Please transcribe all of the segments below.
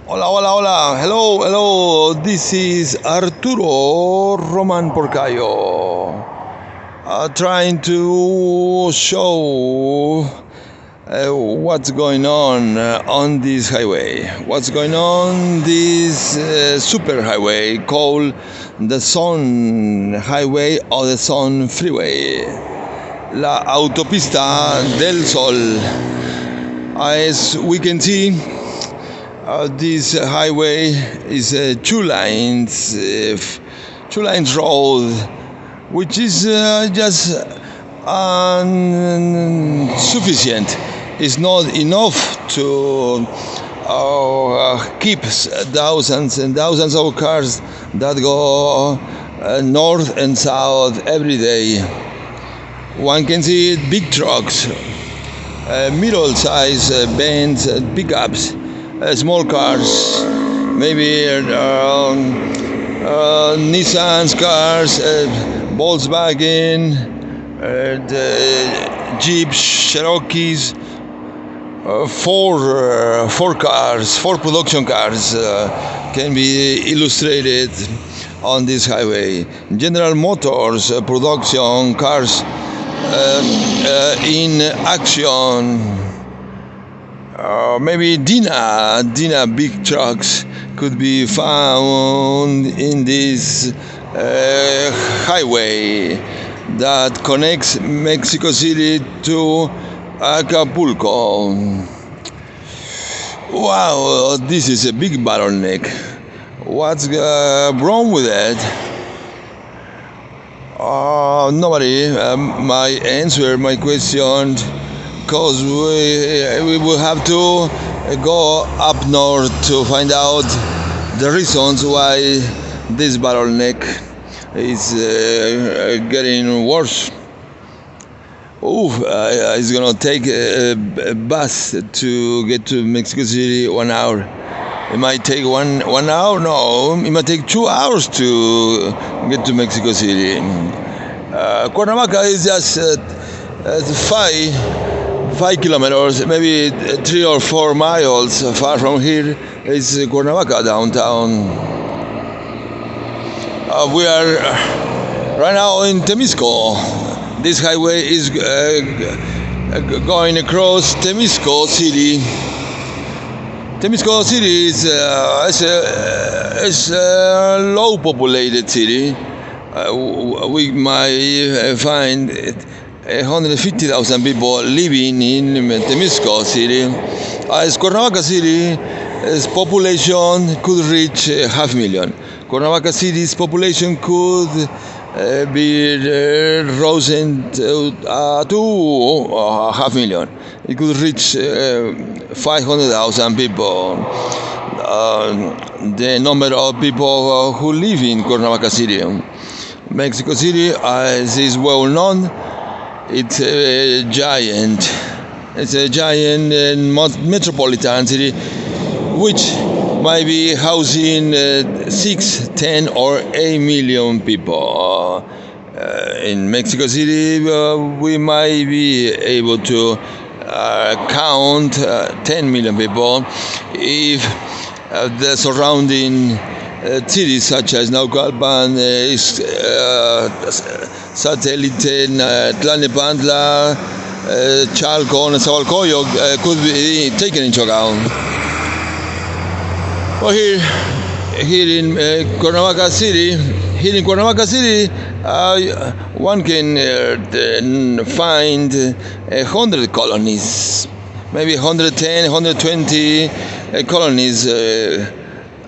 Hola, hola, hola. Hello, hello. This is Arturo Roman Porcayo. Trying to show what's going on this highway. What's going on this super highway called the Sun Highway or the Sun Freeway. La autopista del Sol. As we can see, this highway is two lines road, which is just insufficient. It's not enough to keep thousands and thousands of cars that go north and south every day. One can see big trucks, middle-sized vans, pickups, small cars, maybe Nissan's cars, Volkswagen, Jeeps, Cherokees, four production cars can be illustrated on this highway. General Motors production cars in action. Maybe Dina big trucks could be found in this highway that connects Mexico City to Acapulco. Wow, this is a big bottleneck. What's wrong with that? Nobody. My answer, my question, because we will have to go up north to find out the reasons why this bottleneck is getting worse. It's gonna take a bus to get to Mexico City 1 hour. It might take one hour. No, it might take 2 hours to get to Mexico City. Cuernavaca is just 5 kilometers, maybe 3 or 4 miles far from here is Cuernavaca downtown. We are right now in Temixco. This highway is going across Temixco City. Temixco City is a low populated city. We might find 150,000 people living in Temixco City. As Cuernavaca City's population could reach 500,000. Cuernavaca City's population could be risen to 500,000. It could reach 500,000 people. The number of people who live in Cuernavaca City. Mexico City, as is well known, it's a giant. It's a giant metropolitan city, which might be housing 6, 10, or 8 million people. In Mexico City, we might be able to count 10 million people if the surrounding cities such as Naucalpan, Satélite, Tlalnepantla, Chalco, and Nezahualcóyotl could be taken into account. Well, here in Cuernavaca City, one can find 100 colonies, maybe 110, 120 colonies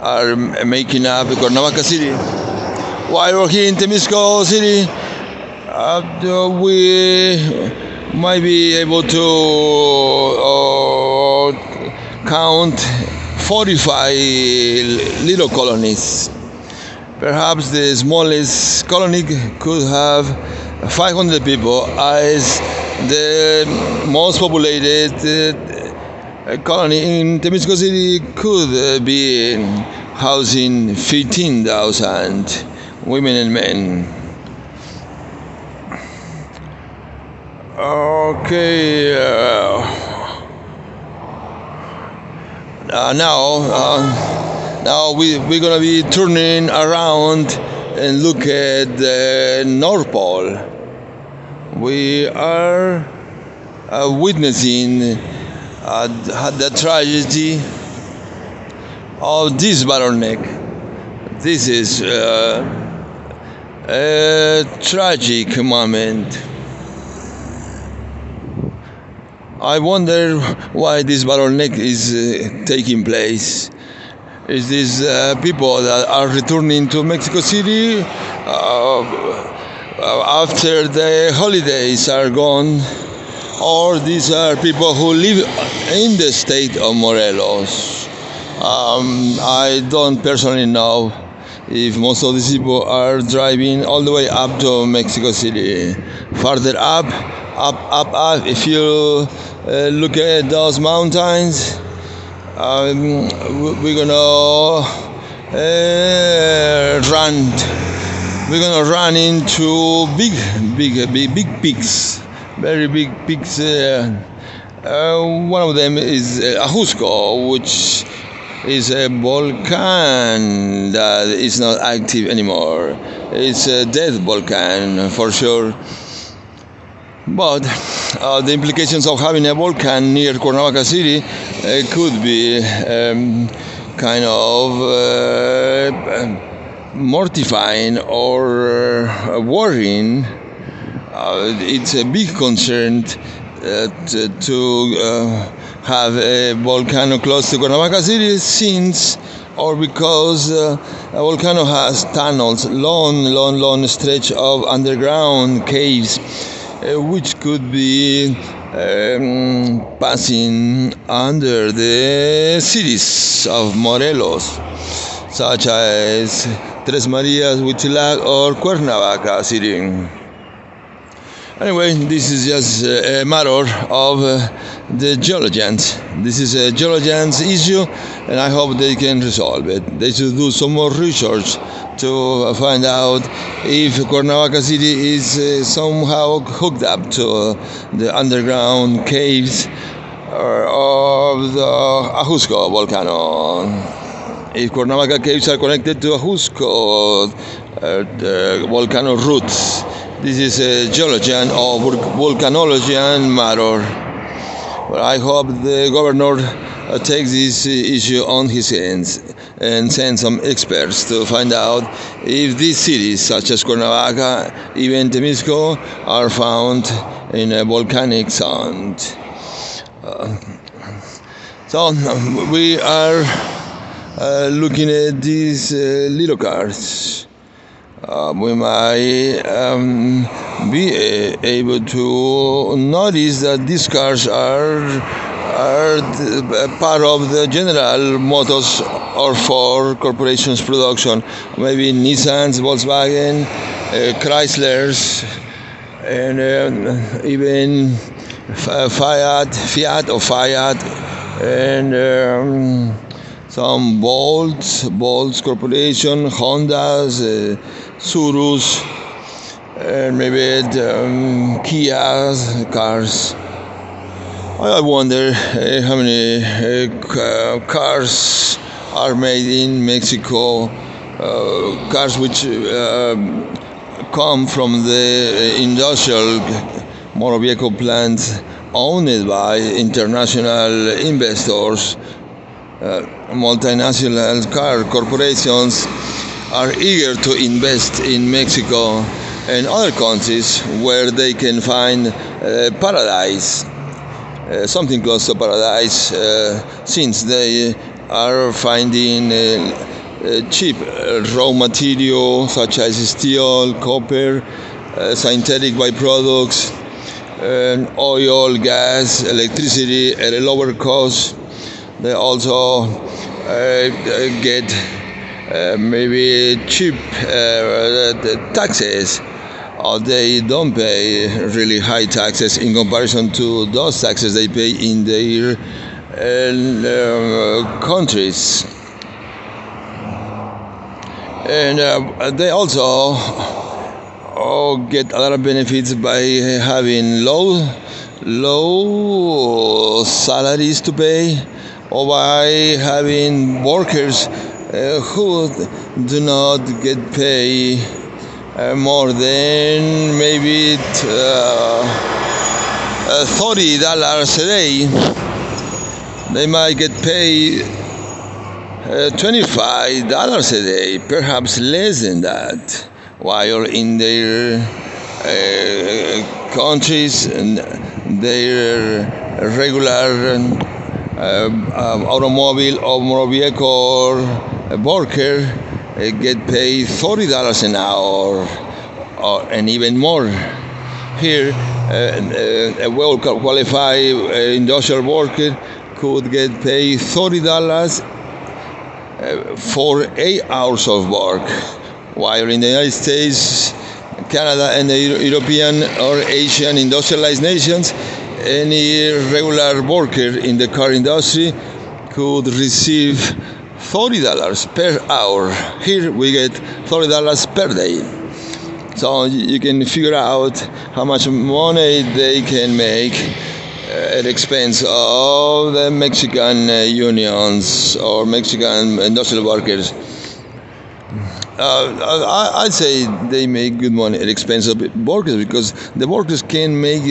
are making up Cuernavaca City. While we're here in Temixco City, we might be able to count 45 little colonies. Perhaps the smallest colony could have 500 people, as the most populated colony in Temixco City could be housing 15,000 women and men. Okay. Now we're gonna be turning around and look at the North Pole. We are witnessing the tragedy of this bottleneck. This is a tragic moment. I wonder why this bottleneck is taking place. Is this people that are returning to Mexico City after the holidays are gone, or these are people who live in the state of Morelos? I don't personally know if most of these people are driving all the way up to Mexico City. Farther up, if you look at those mountains, we're gonna run into big peaks, very big peaks. One of them is Ajusco, which is a volcano that is not active anymore. It's a dead volcano for sure. But the implications of having a volcano near Cuernavaca City could be kind of mortifying or worrying. It's a big concern to have a volcano close to Cuernavaca City because a volcano has tunnels, long stretch of underground caves, which could be passing under the cities of Morelos, such as Tres Marias, Huitzilac, or Cuernavaca City. Anyway, this is just a matter of the geologians. This is a geologians issue, and I hope they can resolve it. They should do some more research to find out if Cuernavaca City is somehow hooked up to the underground caves of the Ajusco volcano. If Cuernavaca caves are connected to Ajusco volcano roots. This is a geologian or volcanologian matter. But I hope the governor takes this issue on his hands and sends some experts to find out if these cities, such as Cuernavaca, even Temixco, are found in a volcanic zone. So we are looking at these little cars. We might be able to notice that these cars are part of the General Motors or Ford Corporation's production. Maybe Nissan's, Volkswagen, Chryslers, and even Fiat, and some Bolts Corporation, Hondas, Surus, and maybe Kia's cars. I wonder how many cars are made in Mexico, cars which come from the industrial motor vehicle plants owned by international investors. Multinational car corporations are eager to invest in Mexico and other countries where they can find paradise, something close to paradise, since they are finding cheap raw material such as steel, copper, synthetic byproducts, oil, gas, electricity at a lower cost. They also get maybe cheap taxes, or they don't pay really high taxes in comparison to those taxes they pay in their countries. And they also get a lot of benefits by having low salaries to pay, or by having workers who do not get paid more than maybe $30 a day. They might get paid $25 a day, perhaps less than that, while in their countries and their regular automobile or motor vehicle worker get paid $40 an hour and even more. Here, a well-qualified industrial worker could get paid $30 for 8 hours of work, while in the United States, Canada, and the European or Asian industrialized nations, any regular worker in the car industry could receive $30 per hour. Here we get $30 per day. So you can figure out how much money they can make at the expense of the Mexican unions or Mexican industrial workers. I'd say they make good money at the expense of workers, because the workers can make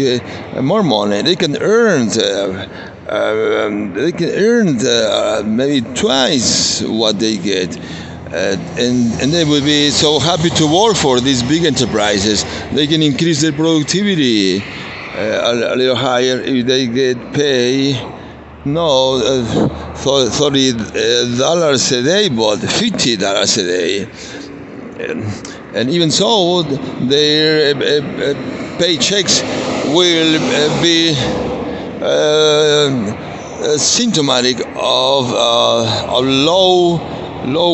more money. They can earn maybe twice what they get. And they will be so happy to work for these big enterprises. They can increase their productivity a little higher if they get paid $30 a day, but $50 a day. And even so, their paychecks will be symptomatic of low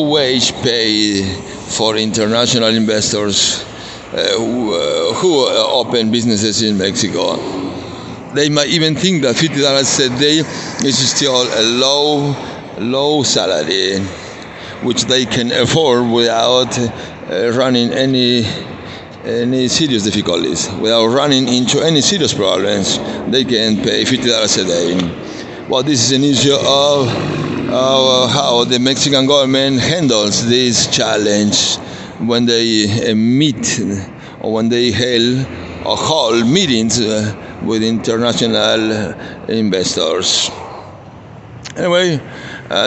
wage pay for international investors who open businesses in Mexico. They might even think that $50 a day is still a low salary, which they can afford without running any serious difficulties, without running into any serious problems. They can pay $50 a day. Well, this is an issue of how the Mexican government handles this challenge when they meet or when they hold meetings with international investors. Anyway,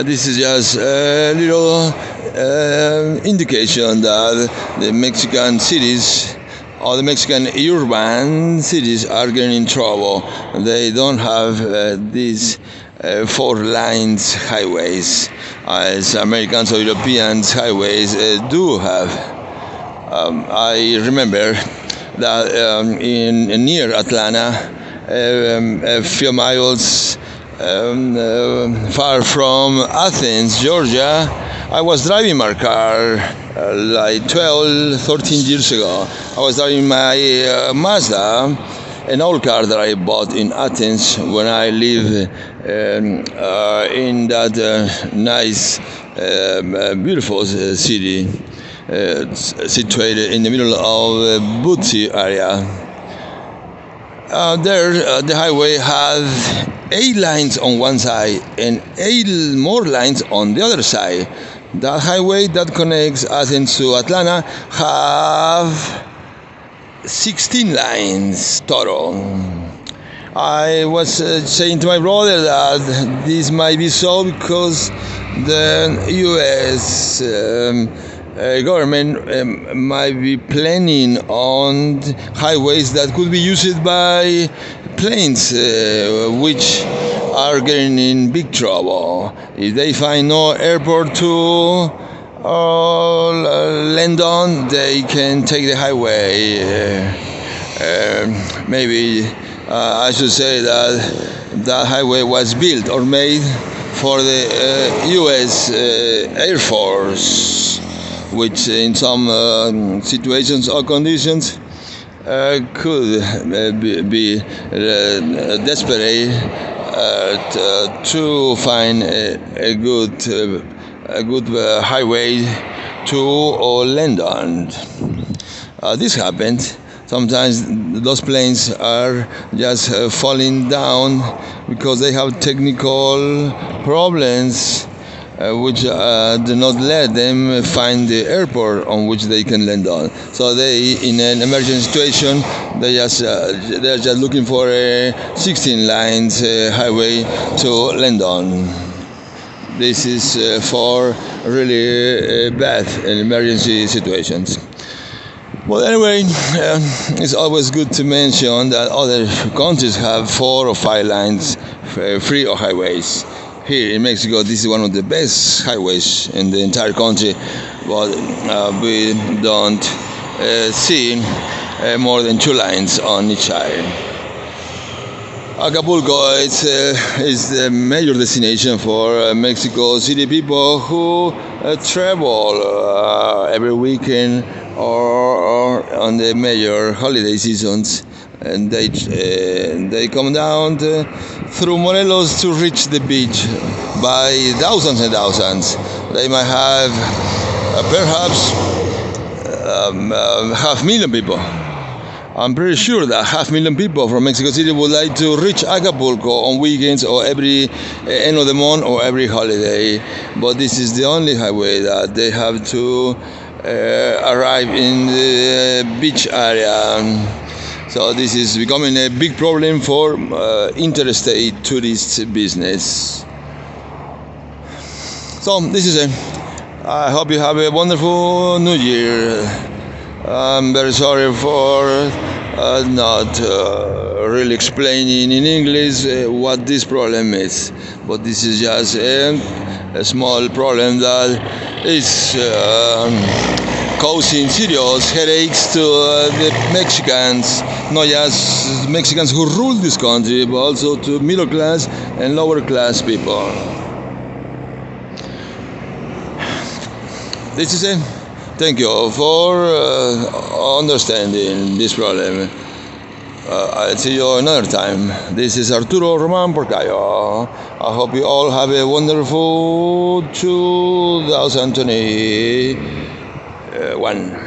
this is just a little indication that the Mexican cities or the Mexican urban cities are getting in trouble. They don't have these 4 lanes highways as Americans or Europeans highways do have. I remember that in near Atlanta, a few miles far from Athens, Georgia, I was driving my car like 13 years ago. I was driving my Mazda, an old car that I bought in Athens when I lived in that nice, beautiful city situated in the middle of the Bootsy area. There, the highway has 8 lines on one side and 8 more lines on the other side. That highway that connects Athens to Atlanta have 16 lines total. I was saying to my brother that this might be so because the U.S. Government might be planning on highways that could be used by planes, which are getting in big trouble. If they find no airport to land on, they can take the highway. Maybe I should say that that highway was built or made for the U.S. Air Force, which in some situations or conditions could be desperate to find a good highway to land on. This happened Sometimes those planes are just falling down because they have technical problems which do not let them find the airport on which they can land on. So they, in an emergency situation, they're just looking for a 16 lanes highway to land on. This is for really bad and emergency situations. Well, anyway, it's always good to mention that other countries have 4 or 5 lines, free or highways. Here in Mexico, this is one of the best highways in the entire country, but we don't see more than 2 lines on each side. Acapulco is the major destination for Mexico City people who travel every weekend or on the major holiday seasons, and they come down through Morelos to reach the beach by thousands and thousands. They might have perhaps 500,000 people. I'm pretty sure that 500,000 people from Mexico City would like to reach Acapulco on weekends or every end of the month or every holiday, but this is the only highway that they have to arrive in the beach area. So this is becoming a big problem for interstate tourist business. So this is it. I hope you have a wonderful New Year. I'm very sorry for not really explaining in English what this problem is, but this is just a small problem that is causing serious headaches to the Mexicans, not just Mexicans who rule this country, but also to middle class and lower class people. This is it. Thank you for understanding this problem. I'll see you another time. This is Arturo Roman Porcayo. I hope you all have a wonderful 2021.